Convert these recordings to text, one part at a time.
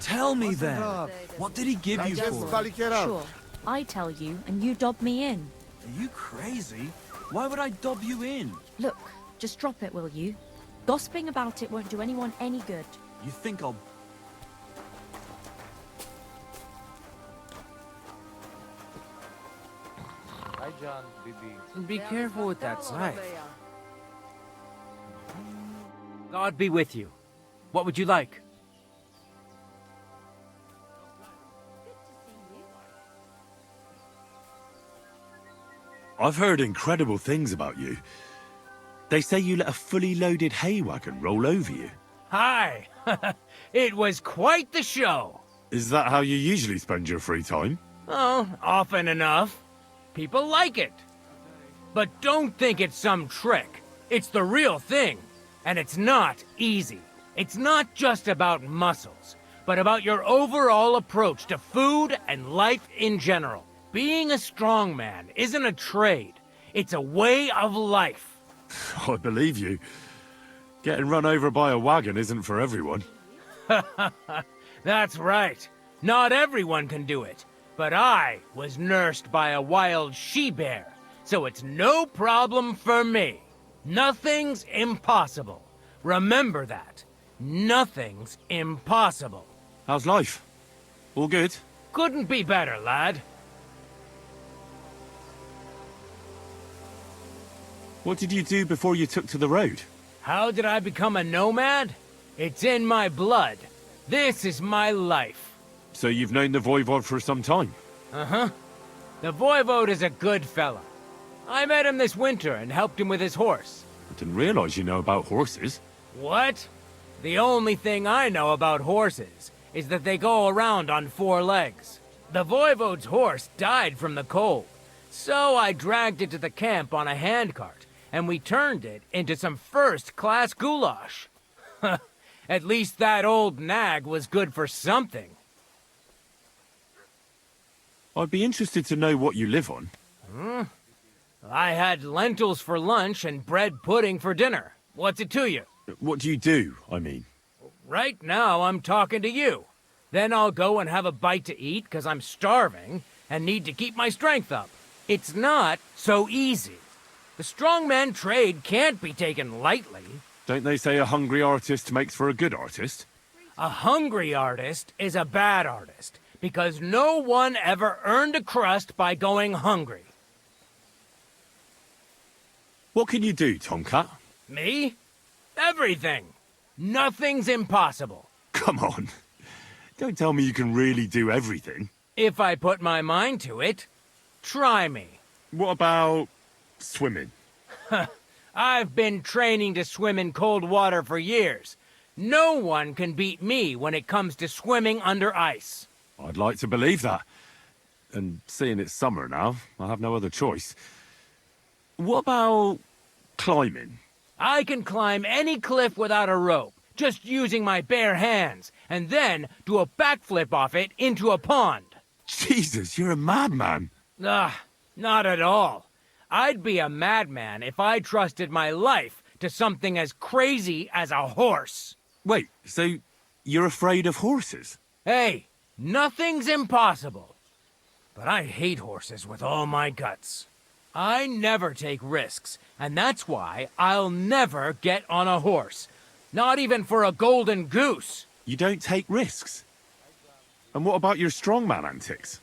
Tell me then. What did he give you for it? Sure. I tell you, and you dob me in. Are you crazy? Why would I dob you in? Look, just drop it, will you? Gossiping about it won't do anyone any good. You think I'll... Hi, John. Bibi. Be careful with that knife. God be with you. What would you like? I've heard incredible things about you. They say you let a fully loaded hay wagon roll over you. Hi! It was quite the show! Is that how you usually spend your free time? Oh, often enough. People like it. But don't think it's some trick. It's the real thing. And it's not easy. It's not just about muscles, but about your overall approach to food and life in general. Being a strongman isn't a trade. It's a way of life. I believe you. Getting run over by a wagon isn't for everyone. That's right. Not everyone can do it. But I was nursed by a wild she-bear, so it's no problem for me. Nothing's impossible. Remember that. Nothing's impossible. How's life? All good? Couldn't be better, lad. What did you do before you took to the road? How did I become a nomad? It's in my blood. This is my life. So you've known the Voivod for some time? Uh-huh. The Voivode is a good fella. I met him this winter and helped him with his horse. I didn't realize you know about horses. What? The only thing I know about horses is that they go around on 4 legs. The Voivode's horse died from the cold, so I dragged it to the camp on a handcart, and we turned it into some first-class goulash. At least that old nag was good for something. I'd be interested to know what you live on. I had lentils for lunch and bread pudding for dinner. What's it to you? What do you do, I mean? Right now, I'm talking to you. Then I'll go and have a bite to eat, 'cause I'm starving and need to keep my strength up. It's not so easy. The strongman trade can't be taken lightly. Don't they say a hungry artist makes for a good artist? A hungry artist is a bad artist, because no one ever earned a crust by going hungry. What can you do, Tomcat? Me? Everything. Nothing's impossible. Come on. Don't tell me you can really do everything. If I put my mind to it. Try me. What about swimming? I've been training to swim in cold water for years. No one can beat me when it comes to swimming under ice. I'd like to believe that. And seeing it's summer now, I have no other choice. What about climbing? I can climb any cliff without a rope, just using my bare hands, and then do a backflip off it into a pond. Jesus, you're a madman. Not at all. I'd be a madman if I trusted my life to something as crazy as a horse. Wait, so you're afraid of horses? Hey, nothing's impossible. But I hate horses with all my guts. I never take risks, and that's why I'll never get on a horse. Not even for a golden goose. You don't take risks? And what about your strongman antics?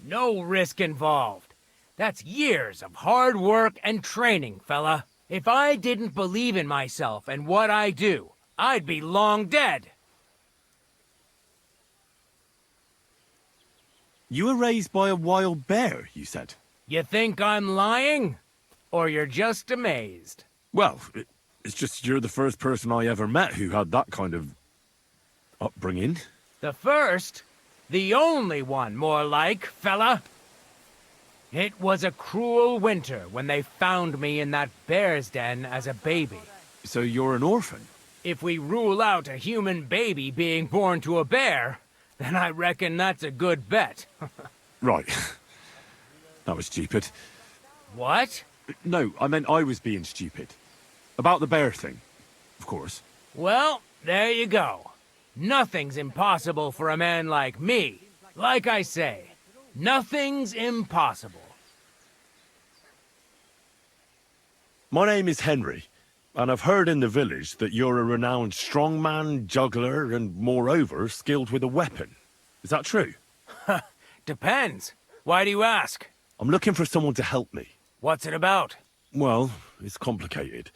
No risk involved. That's years of hard work and training, fella. If I didn't believe in myself and what I do, I'd be long dead. You were raised by a wild bear, you said? You think I'm lying? Or you're just amazed? Well, it's just you're the first person I ever met who had that kind of upbringing. The first? The only one, more like, fella. It was a cruel winter when they found me in that bear's den as a baby. So you're an orphan? If we rule out a human baby being born to a bear, then I reckon that's a good bet. Right. That was stupid. What? No, I meant I was being stupid. About the bear thing, of course. Well, there you go. Nothing's impossible for a man like me. Like I say, nothing's impossible. My name is Henry, and I've heard in the village that you're a renowned strongman, juggler, and moreover, skilled with a weapon. Is that true? Depends. Why do you ask? I'm looking for someone to help me. What's it about? Well, it's complicated.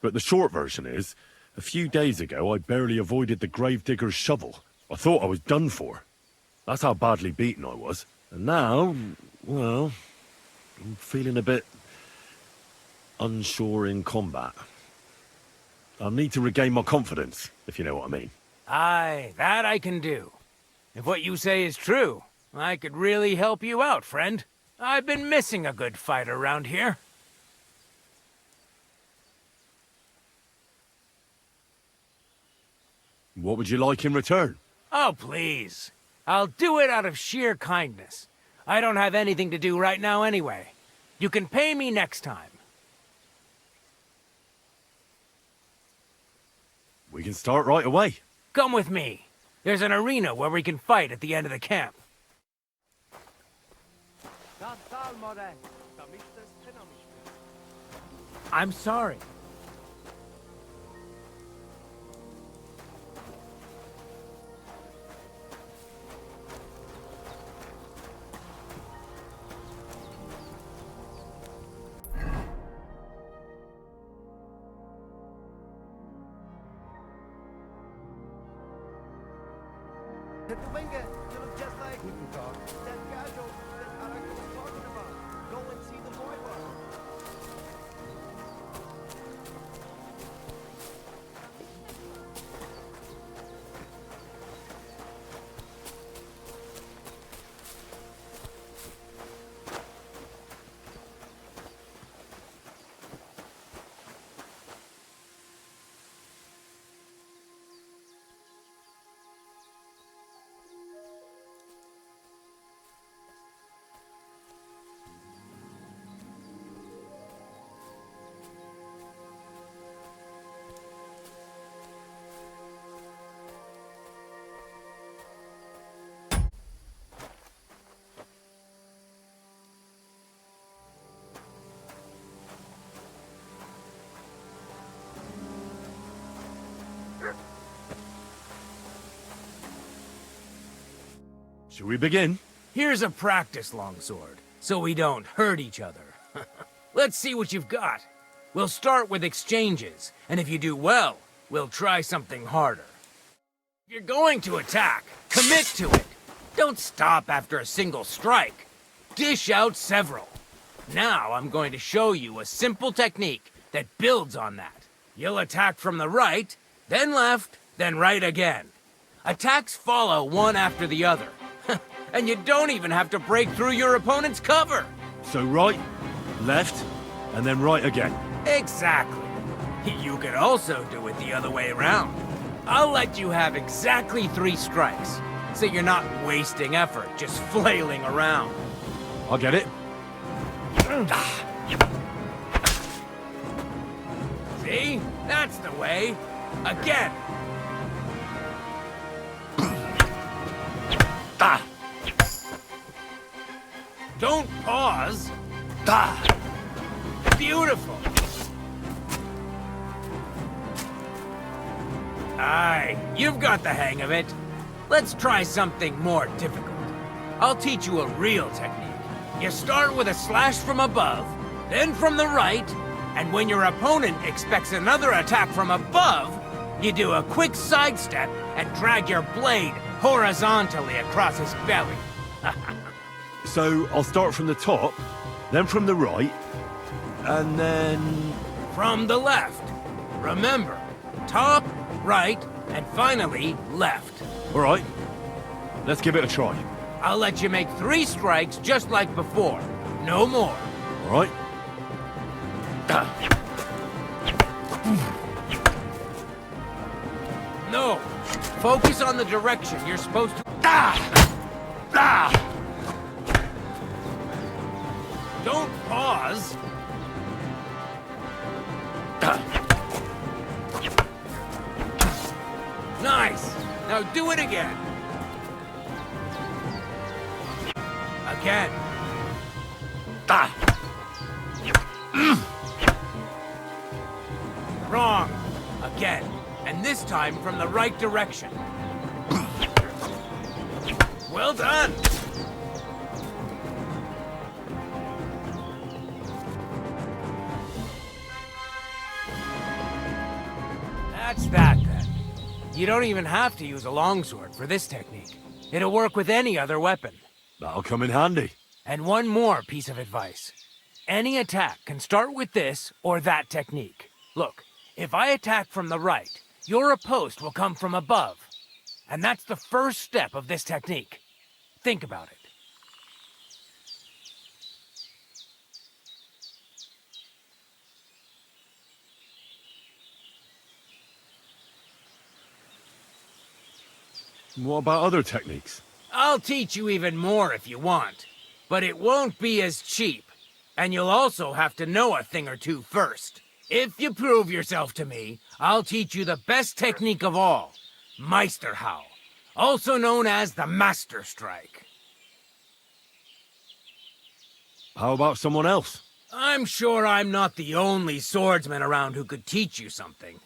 But the short version is, a few days ago I barely avoided the gravedigger's shovel. I thought I was done for. That's how badly beaten I was. And now, well, I'm feeling a bit unsure in combat. I'll need to regain my confidence, if you know what I mean. Aye, that I can do. If what you say is true, I could really help you out, friend. I've been missing a good fight around here. What would you like in return? Oh, please. I'll do it out of sheer kindness. I don't have anything to do right now anyway. You can pay me next time. We can start right away. Come with me. There's an arena where we can fight at the end of the camp. I'm sorry. You look just like that casual that Arago was talking about. Go and see the boy bar. Shall we begin? Here's a practice longsword, so we don't hurt each other. Let's see what you've got. We'll start with exchanges, and if you do well, we'll try something harder. If you're going to attack, commit to it. Don't stop after a single strike. Dish out several. Now I'm going to show you a simple technique that builds on that. You'll attack from the right, then left, then right again. Attacks follow one after the other. And you don't even have to break through your opponent's cover. So right, left, and then right again. Exactly. You could also do it the other way around. I'll let you have exactly 3 strikes, so you're not wasting effort just flailing around. I'll get it. See? That's the way. Again. Don't pause. Beautiful. Aye, you've got the hang of it. Let's try something more difficult. I'll teach you a real technique. You start with a slash from above, then from the right, and when your opponent expects another attack from above, you do a quick sidestep and drag your blade horizontally across his belly. So I'll start from the top, then from the right, and then... From the left. Remember, top, right, and finally, left. All right, let's give it a try. I'll let you make 3 strikes just like before. No more. All right? No. Focus on the direction you're supposed to... Don't pause. Nice. Now Now do it again. Again. Ah! Wrong. Again. And this time from the right direction. Well done. That's that, then. You don't even have to use a longsword for this technique. It'll work with any other weapon. That'll come in handy. And one more piece of advice. Any attack can start with this or that technique. Look, if I attack from the right, your riposte will come from above. And that's the first step of this technique. Think about it. What about other techniques? I'll teach you even more if you want, but it won't be as cheap. And you'll also have to know a thing or two first. If you prove yourself to me, I'll teach you the best technique of all, Meisterhau, also known as the Master Strike. How about someone else? I'm sure I'm not the only swordsman around who could teach you something.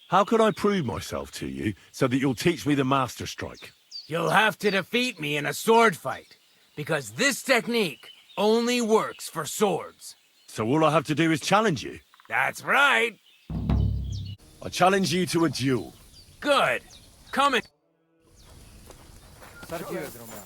How could I prove myself to you so that you'll teach me the Master Strike? You'll have to defeat me in a sword fight, because this technique only works for swords. So all I have to do is challenge you? That's right. I challenge you to a duel. Good. Come and... Sarkivet, Roman.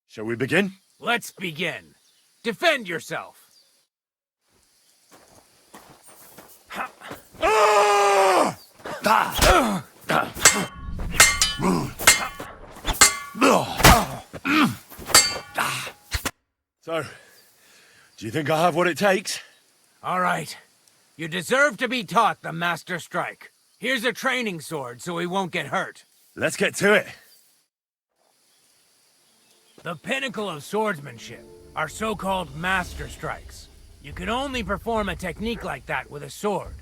Shall we begin? Let's begin. Defend yourself. So, do you think I have what it takes? All right. You deserve to be taught the Master Strike. Here's a training sword so he won't get hurt. Let's get to it. The pinnacle of swordsmanship are so-called Master Strikes. You can only perform a technique like that with a sword,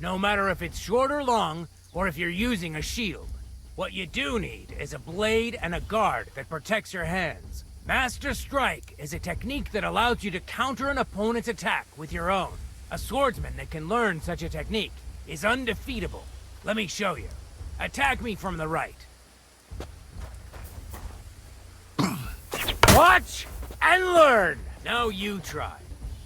no matter if it's short or long, or if you're using a shield. What you do need is a blade and a guard that protects your hands. Master Strike is a technique that allows you to counter an opponent's attack with your own. A swordsman that can learn such a technique is undefeatable. Let me show you. Attack me from the right. Watch and learn! Now you try.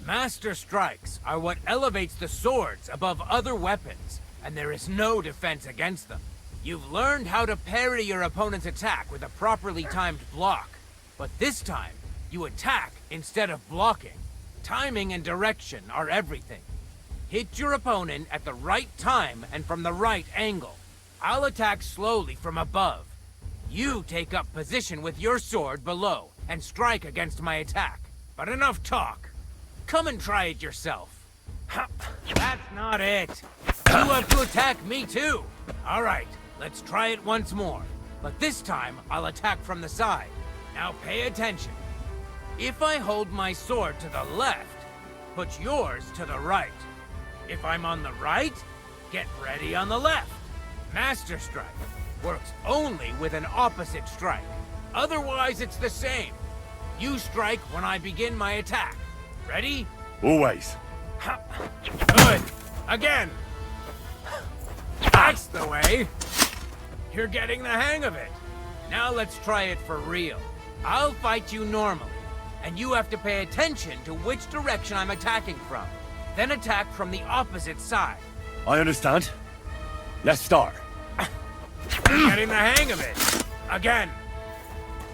Master Strikes are what elevates the swords above other weapons, and there is no defense against them. You've learned how to parry your opponent's attack with a properly timed block, but this time, you attack instead of blocking. Timing and direction are everything. Hit your opponent at the right time and from the right angle. I'll attack slowly from above. You take up position with your sword below and strike against my attack. But enough talk. Come and try it yourself. That's not it. You have to attack me too. All right, let's try it once more. But this time, I'll attack from the side. Now pay attention. If I hold my sword to the left, put yours to the right. If I'm on the right, get ready on the left. Master Strike works only with an opposite strike. Otherwise, it's the same. You strike when I begin my attack. Ready? Always. Good. Again. That's the way. You're getting the hang of it. Now let's try it for real. I'll fight you normally, and you have to pay attention to which direction I'm attacking from. Then attack from the opposite side. I understand. Let's start. You're getting the hang of it. Again.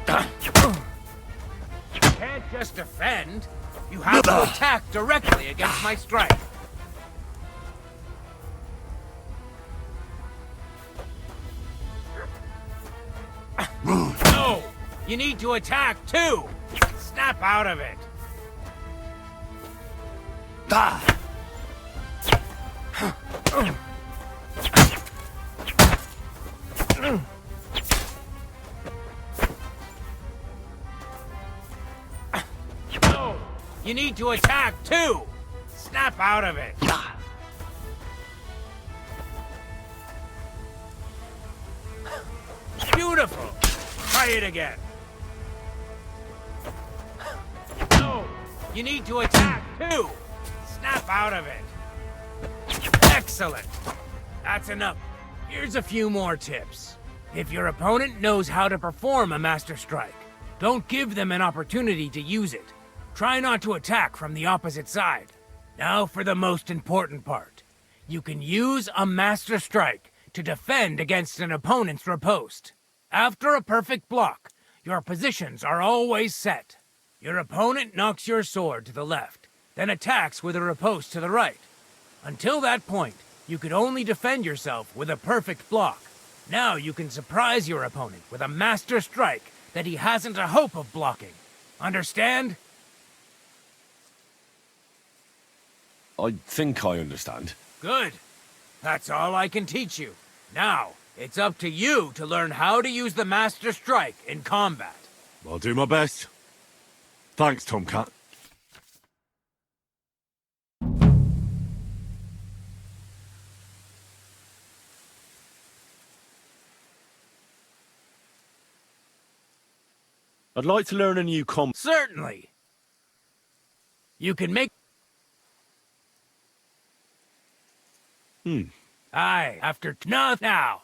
You can't just defend. You have to attack directly against my strike. No! You need to attack too! Snap out of it! No! You need to attack too! Snap out of it! Beautiful! Try it again! No! You need to attack too! Snap out of it! Excellent! That's enough. Here's a few more tips. If your opponent knows how to perform a Master Strike, don't give them an opportunity to use it. Try not to attack from the opposite side. Now for the most important part. You can use a Master Strike to defend against an opponent's riposte. After a perfect block, your positions are always set. Your opponent knocks your sword to the left, then attacks with a riposte to the right. Until that point, you could only defend yourself with a perfect block. Now you can surprise your opponent with a Master Strike that he hasn't a hope of blocking. Understand? I think I understand. Good. That's all I can teach you. Now, it's up to you to learn how to use the Master Strike in combat. I'll do my best. Thanks, Tomcat. I'd like to learn a new Certainly. You can make... Aye, after now.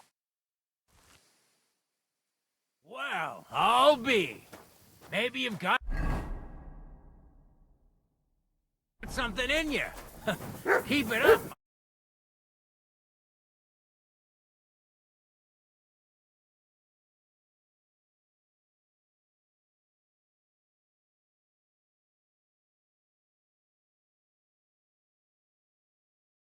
Well, I'll be. Maybe you've got something in you. Keep it up.